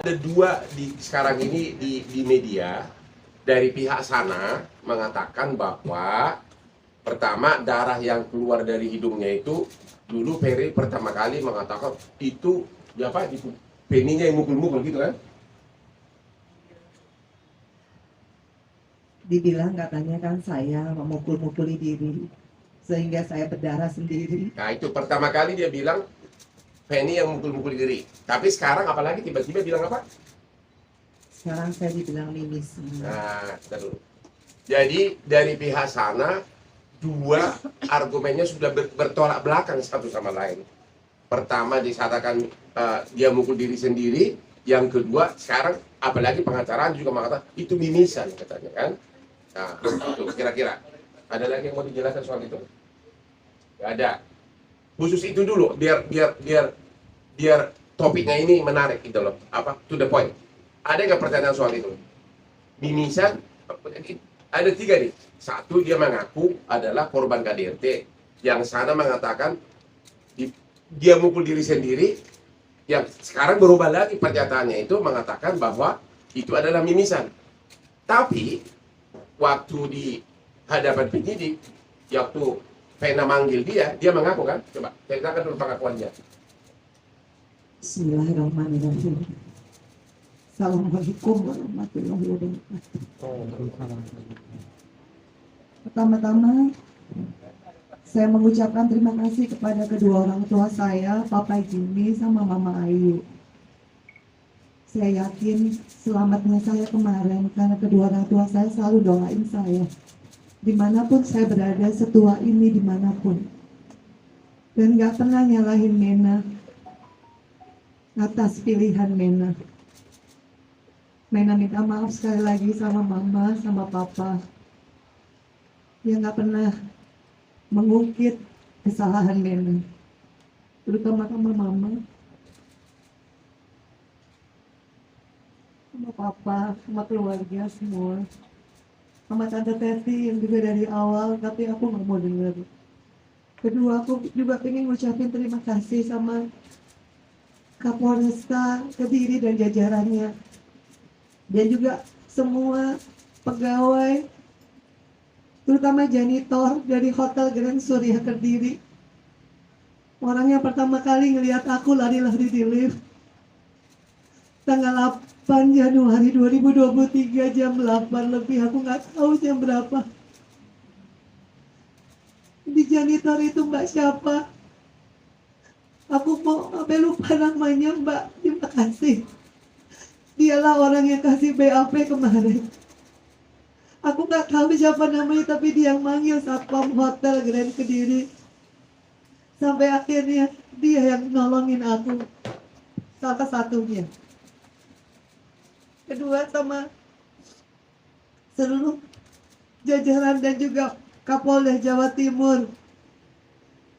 Ada dua sekarang ini di media dari pihak sana mengatakan bahwa pertama darah yang keluar dari hidungnya itu dulu Ferry pertama kali mengatakan itu apa itu Pennynya yang mukul-mukul gitu kan? Dibilang katanya kan saya memukul-mukuli diri sehingga saya berdarah sendiri. Nah itu pertama kali dia bilang Penny yang mukul-mukul diri. Tapi sekarang apalagi tiba-tiba bilang apa? Sekarang saya dibilang mimis. Nah, kita dulu. Jadi dari pihak sana dua argumennya sudah bertolak belakang satu sama lain. Pertama disatakan dia mukul diri sendiri, yang kedua sekarang apalagi pengacaraan juga mengatakan itu mimisan katanya kan. Nah, itu kira-kira ada lagi yang mau dijelaskan soal itu? Gak ada. Khusus itu dulu biar topiknya ini menarik gitu loh. Apa? To the point. Ada nggak pertanyaan soal itu? Mimisan ada tiga nih. Satu, dia mengaku adalah korban KDRT. Yang sana mengatakan dia mukul diri sendiri. Yang sekarang berubah lagi pernyataannya itu mengatakan bahwa itu adalah mimisan. Tapi waktu di hadapan penyidik, waktu Vena manggil dia mengaku kan? Coba ceritakan dulu pengakuannya. Bismillahirrahmanirrahim. Assalamualaikum warahmatullahi wabarakatuh. Pertama-tama saya mengucapkan terima kasih kepada kedua orang tua saya, Papa Jimmy sama Mama Ayu. Saya yakin selamatnya saya kemarin karena kedua orang tua saya selalu doain saya. Dimanapun saya berada, setua ini dimanapun. Dan gak pernah nyalahin Mena atas pilihan Mena. Mena minta maaf sekali lagi sama Mama, sama Papa. Dia gak pernah mengungkit kesalahan Mena. Terutama sama Mama. Sama Papa, sama keluarga semua. Sama Tante Teti yang juga dari awal, tapi aku gak mau dengar. Kedua, aku juga pengen ngucapin terima kasih sama Kapolresta Kediri dan jajarannya. Dan juga semua pegawai, terutama janitor dari Hotel Grand Surya Kediri. Orang yang pertama kali ngelihat aku lari-lari di lift. Tanggal 8 Januari 2023 jam 8 lebih, aku nggak tahu jam berapa. Di janitor itu Mbak siapa? Aku mau sampai lupa namanya Mbak. Terima kasih. Dialah orang yang kasih BAP kemarin. Aku nggak tahu siapa namanya, tapi dia yang manggil Satpam Hotel Grand Kediri. Sampai akhirnya dia yang nolongin aku. Salah satunya. Kedua, sama seluruh jajaran dan juga Kapolda Jawa Timur.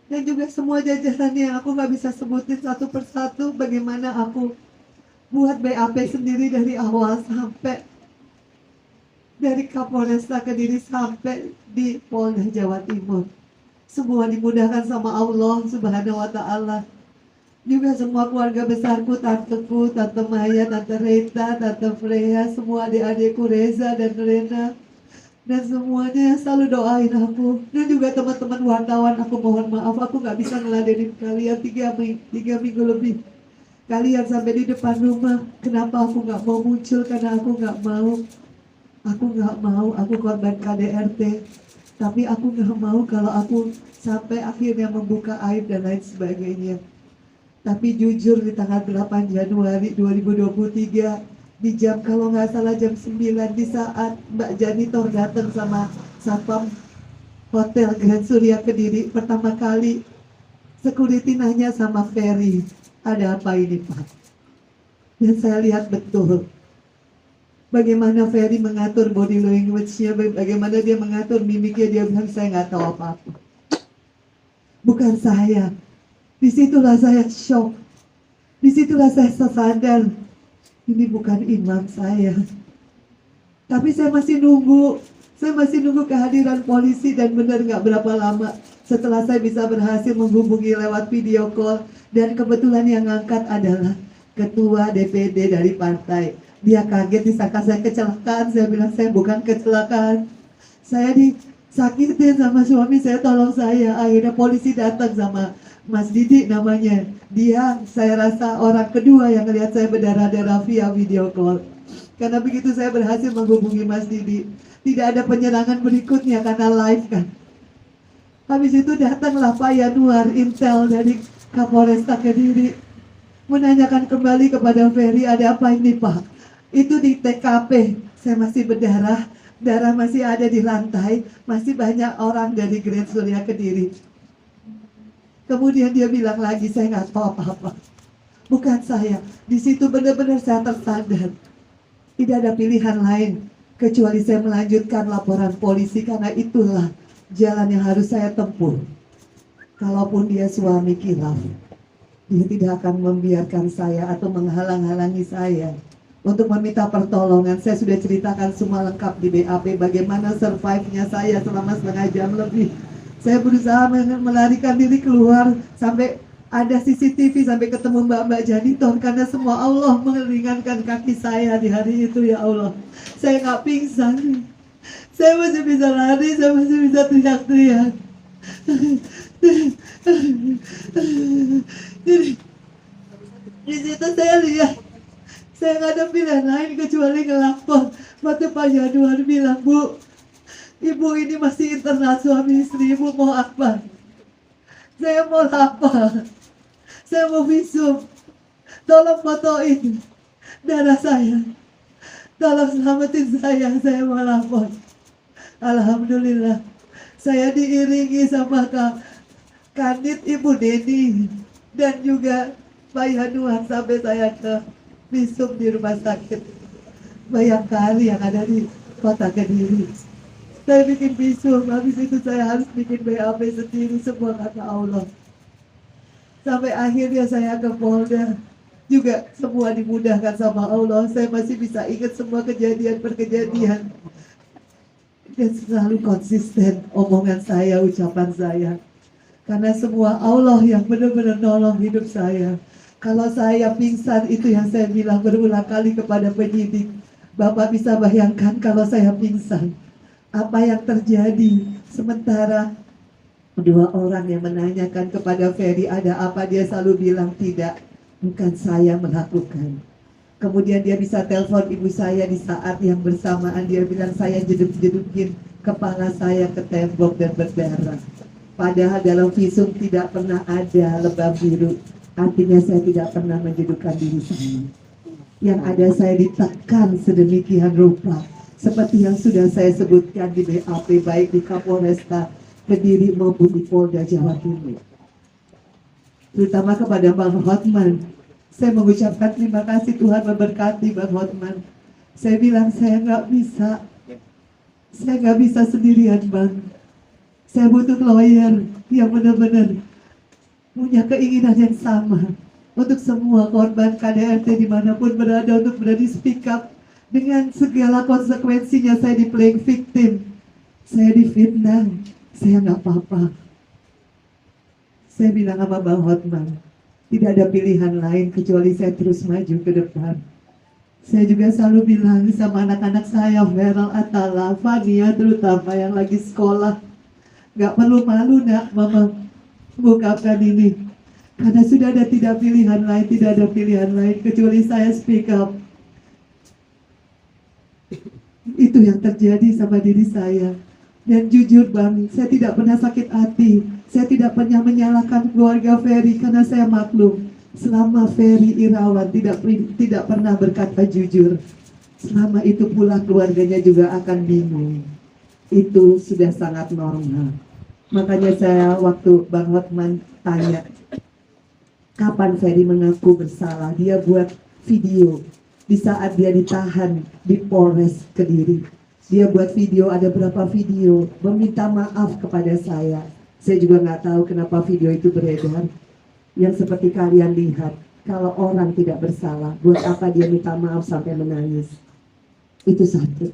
Dan juga semua jajaran yang aku gak bisa sebutin satu persatu bagaimana aku buat BAP sendiri dari awal sampai dari Kapolresta Kediri sampai di Polda Jawa Timur. Semua dimudahkan sama Allah Subhanahu wa Ta'ala. Juga semua keluarga besarku, tanteku, Tante Maya, Tante Rita, Tante Freya, semua adik-adikku Reza dan Rena, dan semuanya selalu doain aku. Dan juga teman-teman wartawan, aku mohon maaf, aku gak bisa ngeladenin kalian 3 minggu lebih. Kalian sampai di depan rumah, kenapa aku gak mau muncul? Karena aku gak mau, aku korban KDRT. Tapi aku gak mau kalau aku sampai akhirnya membuka aib dan lain sebagainya. Tapi jujur di tanggal 8 Januari 2023 di jam kalau nggak salah jam 9 di saat Mbak Janitor datang sama Satpam Hotel Grand Surya Kediri pertama kali, security nanya sama Ferry, ada apa ini Pak? Dan saya lihat betul bagaimana Ferry mengatur body language-nya, bagaimana dia mengatur mimiknya. Dia bilang saya nggak tahu apa-apa. Bukan saya. Disitulah saya shock. Disitulah saya sadar ini bukan imam saya. Tapi saya masih nunggu kehadiran polisi. Dan benar gak berapa lama setelah saya bisa berhasil menghubungi lewat video call, dan kebetulan yang ngangkat adalah ketua DPD dari partai. Dia kaget disangka saya kecelakaan. Saya bilang saya bukan kecelakaan, saya disakitin sama suami saya, tolong saya. Akhirnya polisi datang sama Mas Didi namanya. Dia saya rasa orang kedua yang melihat saya berdarah-darah via video call. Karena begitu saya berhasil menghubungi Mas Didi, tidak ada penyerangan berikutnya karena live kan. Habis itu datanglah Pak Yanuar Intel dari Kapolresta Kediri menanyakan kembali kepada Ferry, ada apa ini Pak? Itu di TKP, saya masih berdarah, darah masih ada di lantai, masih banyak orang dari Grand Surya Kediri. Kemudian dia bilang lagi, saya nggak tahu apa-apa, bukan saya. Di situ benar-benar saya tersadar, tidak ada pilihan lain kecuali saya melanjutkan laporan polisi karena itulah jalan yang harus saya tempuh. Kalaupun dia suami khilaf, dia tidak akan membiarkan saya atau menghalang-halangi saya untuk meminta pertolongan. Saya sudah ceritakan semua lengkap di BAP bagaimana survive-nya saya selama setengah jam lebih. Saya berusaha melarikan diri keluar sampai ada CCTV, sampai ketemu Mbak Janitor, karena semua Allah meringankan kaki saya di hari itu. Ya Allah, saya nggak pingsan, saya masih bisa lari, saya masih bisa teriak-teriak. Jadi di situ saya lihat saya nggak ada pilihan lain kecuali ngelapor. Waktu Pak Januar bilang, Bu, Ibu ini masih internal suami istri, Ibu mau apa? Saya mau lapor, saya mau visum, tolong fotoin darah saya, tolong selamatin saya mau lapor. Alhamdulillah, saya diiringi sama Kanit Ibu Deni dan juga Pak Yanuar sampai saya ke visum di rumah sakit Bayangkari yang ada di kota Kediri. Saya bikin visum, habis itu saya harus bikin BAP sendiri, semua kata Allah. Sampai akhirnya saya ke Polda, juga semua dimudahkan sama Allah. Saya masih bisa ingat semua kejadian per kejadian. Dan selalu konsisten omongan saya, ucapan saya. Karena semua Allah yang benar-benar nolong hidup saya. Kalau saya pingsan, itu yang saya bilang berulang kali kepada penyidik. Bapak bisa bayangkan kalau saya pingsan, apa yang terjadi. Sementara dua orang yang menanyakan kepada Ferry ada apa, dia selalu bilang tidak, bukan saya melakukan. Kemudian dia bisa telepon ibu saya di saat yang bersamaan, dia bilang saya jeduk-jedukin kepala saya ke tembok dan berdarah. Padahal dalam visum tidak pernah ada lebam biru, artinya saya tidak pernah menjedukkan diri saya. Yang ada saya ditekan sedemikian rupa, seperti yang sudah saya sebutkan di BAP, baik di Kapolresta Kediri maupun di Polda Jawa Timur. Terutama kepada Bang Hotman, saya mengucapkan terima kasih, Tuhan memberkati Bang Hotman. Saya bilang saya nggak bisa sendirian Bang. Saya butuh lawyer yang benar-benar punya keinginan yang sama untuk semua korban KDRT dimanapun berada, untuk berani speak up dengan segala konsekuensinya. Saya di playing victim, saya difitnah, saya nggak apa-apa. Saya bilang sama Bang Hotman, tidak ada pilihan lain kecuali saya terus maju ke depan. Saya juga selalu bilang sama anak-anak saya, Feral, Atala, Fania terutama yang lagi sekolah, gak perlu malu nak mama mengungkapkan ini. Karena sudah ada tidak pilihan lain, tidak ada pilihan lain kecuali saya speak up. Itu yang terjadi sama diri saya. Dan jujur Bang, saya tidak pernah sakit hati. Saya tidak pernah menyalahkan keluarga Ferry karena saya maklum selama Ferry Irawan tidak pernah berkata jujur, selama itu pula keluarganya juga akan bingung. Itu sudah sangat normal. Makanya saya waktu Bang Hotman tanya kapan Ferry mengaku bersalah, dia buat video di saat dia ditahan di Polres Kediri. Dia buat video, ada berapa video, meminta maaf kepada saya. Saya juga nggak tahu kenapa video itu beredar. Yang seperti kalian lihat, kalau orang tidak bersalah, buat apa dia minta maaf sampai menangis? Itu satu.